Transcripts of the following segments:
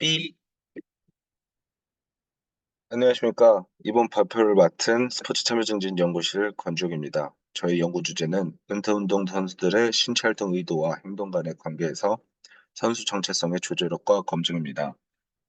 B. 안녕하십니까. 이번 발표를 맡은 스포츠 참여증진 연구실 권주욱입니다. 저희 연구 주제는 은퇴운동 선수들의 신체 활동 의도와 행동 간의 관계에서 선수 정체성의 조절력과 검증입니다.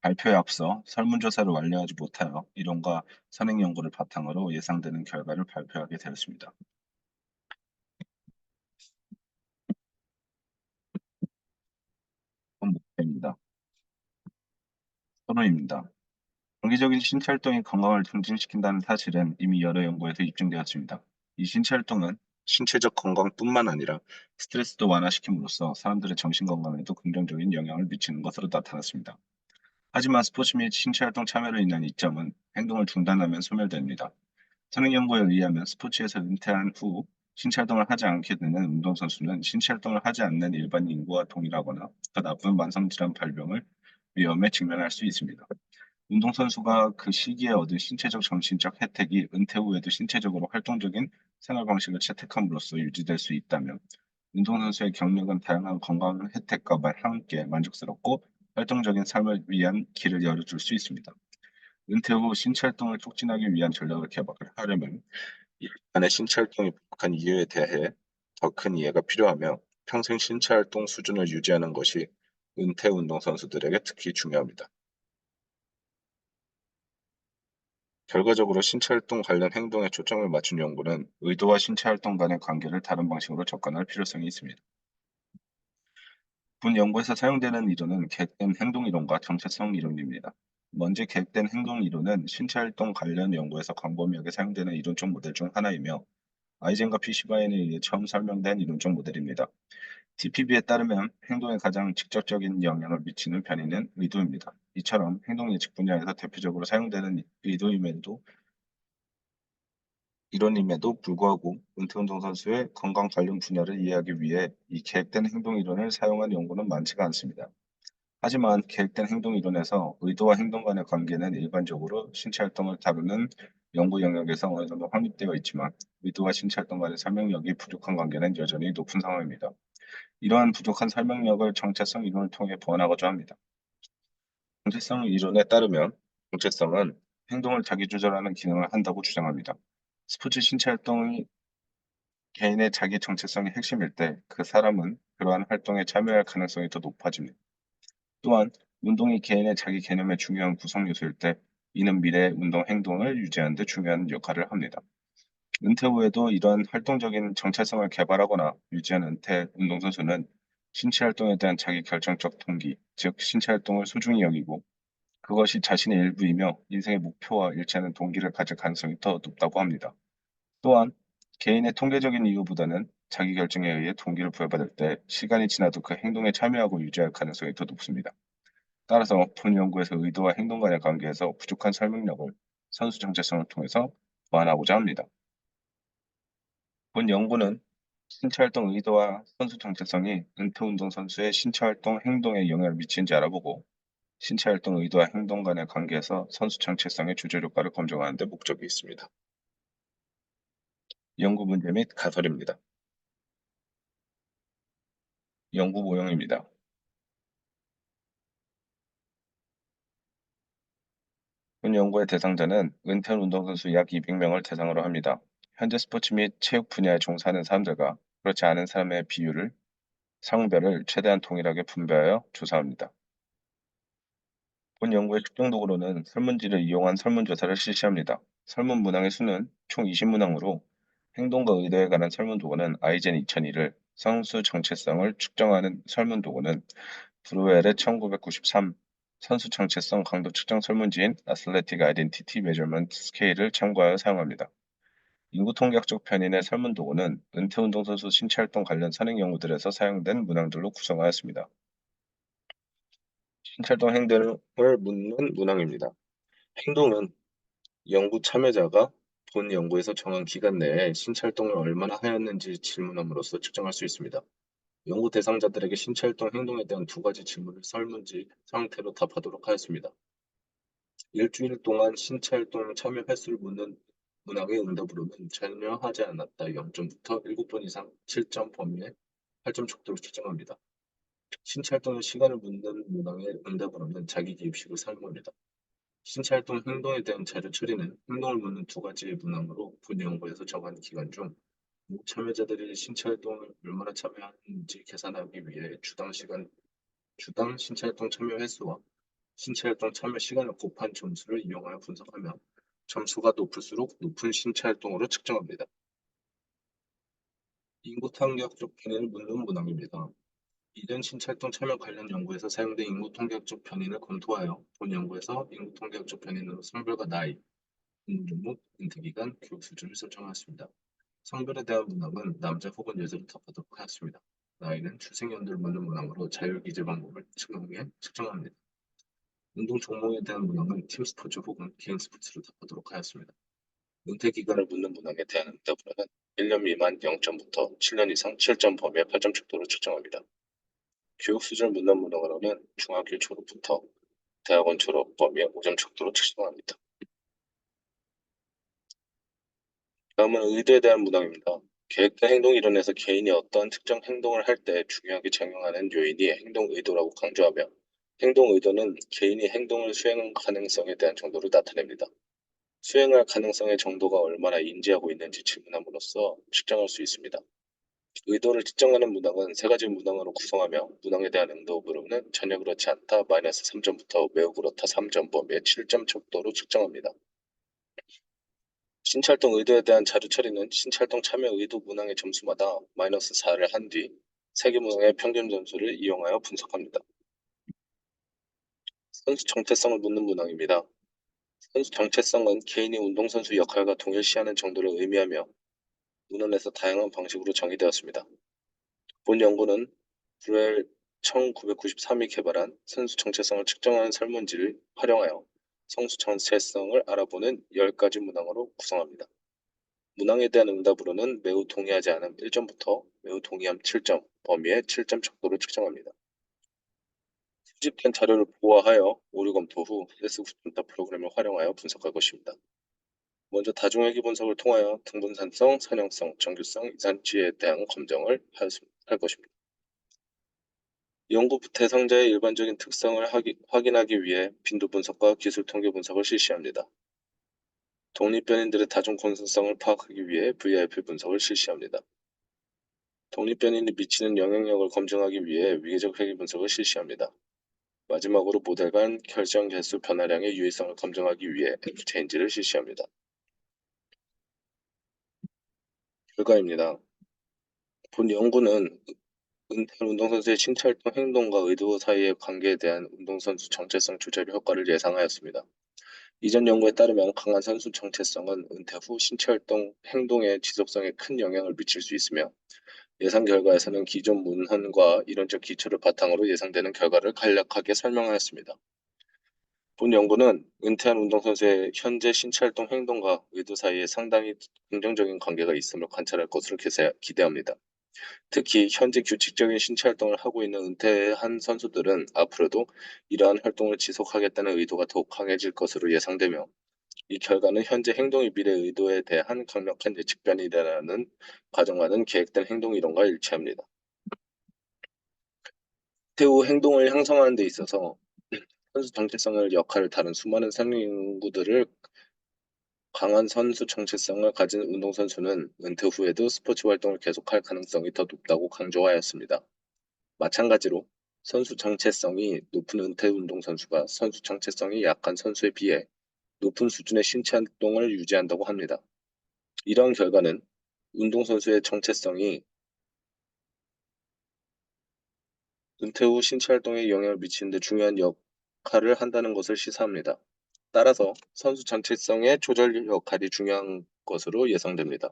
발표에 앞서 설문조사를 완료하지 못하여 이론과 선행 연구를 바탕으로 예상되는 결과를 발표하게 되었습니다. 이번 목표입니다. 토론입니다. 정기적인 신체 활동이 건강을 증진시킨다는 사실은 이미 여러 연구에서 입증되었습니다. 이 신체 활동은 신체적 건강뿐만 아니라 스트레스도 완화시킴으로써 사람들의 정신 건강에도 긍정적인 영향을 미치는 것으로 나타났습니다. 하지만 스포츠 및 신체 활동 참여로 인한 이점은 행동을 중단하면 소멸됩니다. 선행 연구에 의하면 스포츠에서 은퇴한 후 신체 활동을 하지 않게 되는 운동선수는 신체 활동을 하지 않는 일반 인구와 동일하거나 더 나쁜 만성질환 발병을 위험에 직면할 수 있습니다. 운동선수가 그 시기에 얻은 신체적, 정신적 혜택이 은퇴 후에도 신체적으로 활동적인 생활 방식을 채택함으로써 유지될 수 있다면 운동선수의 경력은 다양한 건강 혜택과 함께 만족스럽고 활동적인 삶을 위한 길을 열어줄 수 있습니다. 은퇴 후 신체 활동을 촉진하기 위한 전략을 개발하려면 일간의 신체 활동이 부족한 이유에 대해 더 큰 이해가 필요하며 평생 신체 활동 수준을 유지하는 것이 은퇴 운동선수들에게 특히 중요합니다. 결과적으로 신체 활동 관련 행동에 초점을 맞춘 연구는 의도와 신체 활동 간의 관계를 다른 방식으로 접근할 필요성이 있습니다. 본 연구에서 사용되는 이론은 계획된 행동 이론과 정체성 이론입니다. 먼저 계획된 행동 이론은 신체 활동 관련 연구에서 광범위하게 사용되는 이론적 모델 중 하나이며 아이젠과 피시바인에 의해 처음 설명된 이론적 모델입니다. TPB에 따르면 행동에 가장 직접적인 영향을 미치는 변이는 의도입니다. 이처럼 행동 예측 분야에서 대표적으로 사용되는 의도임에도 이론임에도 불구하고 은퇴운동 선수의 건강 관련 분야를 이해하기 위해 이 계획된 행동 이론을 사용한 연구는 많지가 않습니다. 하지만 계획된 행동 이론에서 의도와 행동 간의 관계는 일반적으로 신체 활동을 다루는 연구 영역에서 어느 정도 확립되어 있지만 의도와 신체 활동 간의 설명력이 부족한 관계는 여전히 높은 상황입니다. 이러한 부족한 설명력을 정체성 이론을 통해 보완하고자 합니다. 정체성 이론에 따르면 정체성은 행동을 자기 조절하는 기능을 한다고 주장합니다. 스포츠 신체 활동이 개인의 자기 정체성이 핵심일 때 그 사람은 그러한 활동에 참여할 가능성이 더 높아집니다. 또한 운동이 개인의 자기 개념의 중요한 구성 요소일 때 이는 미래의 운동 행동을 유지하는 데 중요한 역할을 합니다. 은퇴 후에도 이러한 활동적인 정체성을 개발하거나 유지한 은퇴 운동선수는 신체 활동에 대한 자기 결정적 동기, 즉 신체 활동을 소중히 여기고 그것이 자신의 일부이며 인생의 목표와 일치하는 동기를 가질 가능성이 더 높다고 합니다. 또한 개인의 통계적인 이유보다는 자기 결정에 의해 동기를 부여받을 때 시간이 지나도 그 행동에 참여하고 유지할 가능성이 더 높습니다. 따라서 본 연구에서 의도와 행동 간의 관계에서 부족한 설명력을 선수 정체성을 통해서 보완하고자 합니다. 본 연구는 신체 활동 의도와 선수 정체성이 은퇴 운동 선수의 신체 활동 행동에 영향을 미치는지 알아보고 신체 활동 의도와 행동 간의 관계에서 선수 정체성의 조절 효과를 검증하는 데 목적이 있습니다. 연구 문제 및 가설입니다. 연구 모형입니다. 본 연구의 대상자는 은퇴한 운동선수 약 200명을 대상으로 합니다. 현재 스포츠 및 체육 분야에 종사하는 사람들과 그렇지 않은 사람의 비율을 성별을 최대한 동일하게 분배하여 조사합니다. 본 연구의 측정 도구로는 설문지를 이용한 설문조사를 실시합니다. 설문 문항의 수는 총 20문항으로 행동과 의도에 관한 설문 도구는 아이젠 2002를, 선수 정체성을 측정하는 설문 도구는 브루엘의 1993, 선수 정체성 강도 측정 설문지인 Athletic Identity Measurement Scale을 참고하여 사용합니다. 인구 통계학적 편인의 설문 도구는 은퇴 운동선수 신체 활동 관련 선행 연구들에서 사용된 문항들로 구성하였습니다. 신체 활동 행동을 묻는 문항입니다. 행동은 연구 참여자가 본 연구에서 정한 기간 내에 신체 활동을 얼마나 하였는지 질문함으로써 측정할 수 있습니다. 연구 대상자들에게 신체 활동 행동에 대한 두 가지 질문을 설문지 형태로 답하도록 하였습니다. 일주일 동안 신체 활동 참여 횟수를 묻는 문항의 응답으로는 전혀 하지 않았다 0점부터 7번 이상 7점 범위의 8점 촉도를 추정합니다. 신체 활동의 시간을 묻는 문항의 응답으로는 자기 기입식을 사용합니다. 신체 활동 행동에 대한 자료 처리는 행동을 묻는 두 가지의 문항으로 본 연구에서 정한 기간 중 참여자들이 신체 활동을 얼마나 참여하는지 계산하기 위해 주당 신체 활동 참여 횟수와 신체 활동 참여 시간을 곱한 점수를 이용하여 분석하며 점수가 높을수록 높은 신체 활동으로 측정합니다. 인구 통계학적 변이를 묻는 문항입니다. 이전 신체활동 참여 관련 연구에서 사용된 인구 통계학적 변이를 검토하여 본 연구에서 인구 통계학적 변이는 성별과 나이, 근무종목, 은퇴기간, 교육 수준을 설정하였습니다. 성별에 대한 문항은 남자 혹은 여자로 답하도록 하였습니다. 나이는 출생연도를 묻는 문항으로 자율기재 방법을 측정해 측정합니다. 운동 종목에 대한 문항은 팀 스포츠 혹은 개인 스포츠로 답하도록 하였습니다. 은퇴 기간을 묻는 문항에 대한 응답으로는 1년 미만 0점부터 7년 이상 7점 범위의 8점 척도로 측정합니다. 교육 수준을 묻는 문항으로는 중학교 졸업부터 대학원 졸업 범위의 5점 척도로 측정합니다. 다음은 의도에 대한 문항입니다. 계획된 행동 이론에서 개인이 어떠한 특정 행동을 할 때 중요하게 작용하는 요인이 행동 의도라고 강조하며 행동 의도는 개인이 행동을 수행할 가능성에 대한 정도를 나타냅니다. 수행할 가능성의 정도가 얼마나 인지하고 있는지 질문함으로써 측정할 수 있습니다. 의도를 측정하는 문항은 세 가지 문항으로 구성하며 문항에 대한 응답으로는 전혀 그렇지 않다 마이너스 3점부터 매우 그렇다 3점 범위의 7점 척도로 측정합니다. 신찰동 의도에 대한 자료 처리는 신찰동 참여 의도 문항의 점수마다 마이너스 4를 한 뒤 세 개 문항의 평균 점수를 이용하여 분석합니다. 선수 정체성을 묻는 문항입니다. 선수 정체성은 개인이 운동선수 역할과 동일시하는 정도를 의미하며 문헌에서 다양한 방식으로 정의되었습니다. 본 연구는 브렐 1993이 개발한 선수 정체성을 측정하는 설문지를 활용하여 선수 정체성을 알아보는 10가지 문항으로 구성합니다. 문항에 대한 응답으로는 매우 동의하지 않음 1점부터 매우 동의함 7점 범위의 7점 척도를 측정합니다. 수집된 자료를 보완하여 오류 검토 후 S9.0 프로그램을 활용하여 분석할 것입니다. 먼저 다중회귀 분석을 통하여 등분산성, 선형성, 정규성, 이산치에 대한 검증을 할 것입니다. 연구 대상자의 일반적인 특성을 확인하기 위해 빈도 분석과 기술 통계 분석을 실시합니다. 독립변인들의 다중 건전성을 파악하기 위해 VIP 분석을 실시합니다. 독립변인이 미치는 영향력을 검증하기 위해 위계적 회귀 분석을 실시합니다. 마지막으로 모델 간 결정 개수 변화량의 유의성을 검증하기 위해 F체인지를 실시합니다. 결과입니다. 본 연구는 은퇴한 운동선수의 신체활동 행동과 의도 사이의 관계에 대한 운동선수 정체성 조절 효과를 예상하였습니다. 이전 연구에 따르면 강한 선수 정체성은 은퇴 후 신체활동 행동의 지속성에 큰 영향을 미칠 수 있으며 예상 결과에서는 기존 문헌과 이론적 기초를 바탕으로 예상되는 결과를 간략하게 설명하였습니다. 본 연구는 은퇴한 운동선수의 현재 신체활동 행동과 의도 사이에 상당히 긍정적인 관계가 있음을 관찰할 것으로 기대합니다. 특히 현재 규칙적인 신체 활동을 하고 있는 은퇴한 선수들은 앞으로도 이러한 활동을 지속하겠다는 의도가 더욱 강해질 것으로 예상되며 이 결과는 현재 행동의 미래 의도에 대한 강력한 예측변이라는 가정하는 계획된 행동 이론과 일치합니다. 은퇴 후 행동을 형성하는 데 있어서 선수 정체성을 역할을 다룬 수많은 생리 연구들을 강한 선수 정체성을 가진 운동선수는 은퇴 후에도 스포츠 활동을 계속할 가능성이 더 높다고 강조하였습니다. 마찬가지로 선수 정체성이 높은 은퇴 운동선수가 선수 정체성이 약한 선수에 비해 높은 수준의 신체 활동을 유지한다고 합니다. 이러한 결과는 운동선수의 정체성이 은퇴 후 신체 활동에 영향을 미치는 데 중요한 역할을 한다는 것을 시사합니다. 따라서 선수 정체성의 조절 역할이 중요한 것으로 예상됩니다.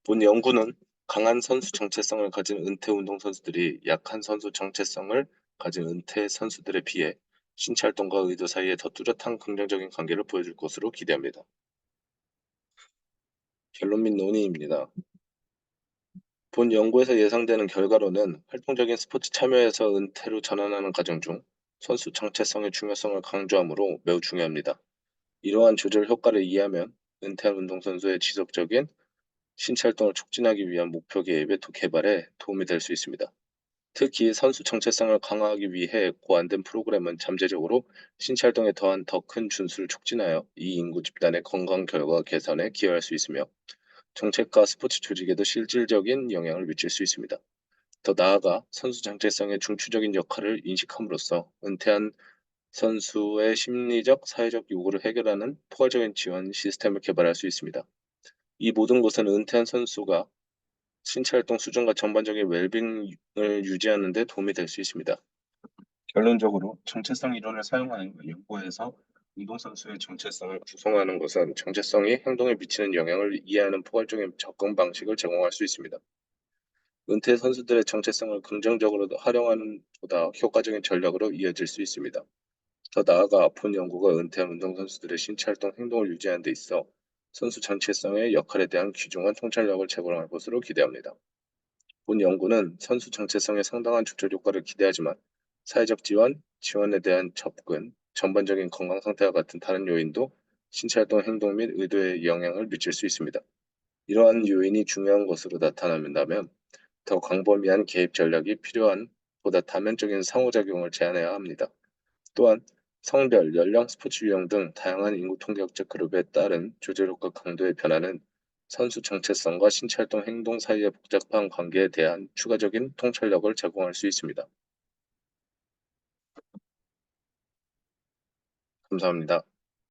본 연구는 강한 선수 정체성을 가진 은퇴 운동선수들이 약한 선수 정체성을 가진 은퇴 선수들에 비해 신체 활동과 의도 사이에 더 뚜렷한 긍정적인 관계를 보여줄 것으로 기대합니다. 결론 및 논의입니다. 본 연구에서 예상되는 결과로는 활동적인 스포츠 참여에서 은퇴로 전환하는 과정 중 선수 정체성의 중요성을 강조하므로 매우 중요합니다. 이러한 조절 효과를 이해하면 은퇴한 운동선수의 지속적인 신체 활동을 촉진하기 위한 목표 계획의 개발에 도움이 될 수 있습니다. 특히 선수 정체성을 강화하기 위해 고안된 프로그램은 잠재적으로 신체 활동에 더한 더 큰 준수를 촉진하여 이 인구 집단의 건강 결과 개선에 기여할 수 있으며 정책과 스포츠 조직에도 실질적인 영향을 미칠 수 있습니다. 더 나아가 선수 정체성의 중추적인 역할을 인식함으로써 은퇴한 선수의 심리적, 사회적 요구를 해결하는 포괄적인 지원 시스템을 개발할 수 있습니다. 이 모든 것은 은퇴한 선수가 신체 활동 수준과 전반적인 웰빙을 유지하는 데 도움이 될 수 있습니다. 결론적으로 정체성 이론을 사용하는 연구에서 운동선수의 정체성을 구성하는 것은 정체성이 행동에 미치는 영향을 이해하는 포괄적인 접근 방식을 제공할 수 있습니다. 은퇴 선수들의 정체성을 긍정적으로 활용하는 보다 효과적인 전략으로 이어질 수 있습니다. 더 나아가 본 연구가 은퇴한 운동선수들의 신체 활동 행동을 유지하는 데 있어 선수 정체성의 역할에 대한 귀중한 통찰력을 제공할 것으로 기대합니다. 본 연구는 선수 정체성에 상당한 조절 효과를 기대하지만 사회적 지원, 지원에 대한 접근, 전반적인 건강 상태와 같은 다른 요인도 신체 활동 행동 및 의도에 영향을 미칠 수 있습니다. 이러한 요인이 중요한 것으로 나타난다면 더 광범위한 개입 전략이 필요한 보다 다면적인 상호작용을 제한해야 합니다. 또한 성별, 연령, 스포츠 유형 등 다양한 인구 통계학적 그룹에 따른 조절 효과 강도의 변화는 선수 정체성과 신체 활동 행동 사이의 복잡한 관계에 대한 추가적인 통찰력을 제공할 수 있습니다. 감사합니다.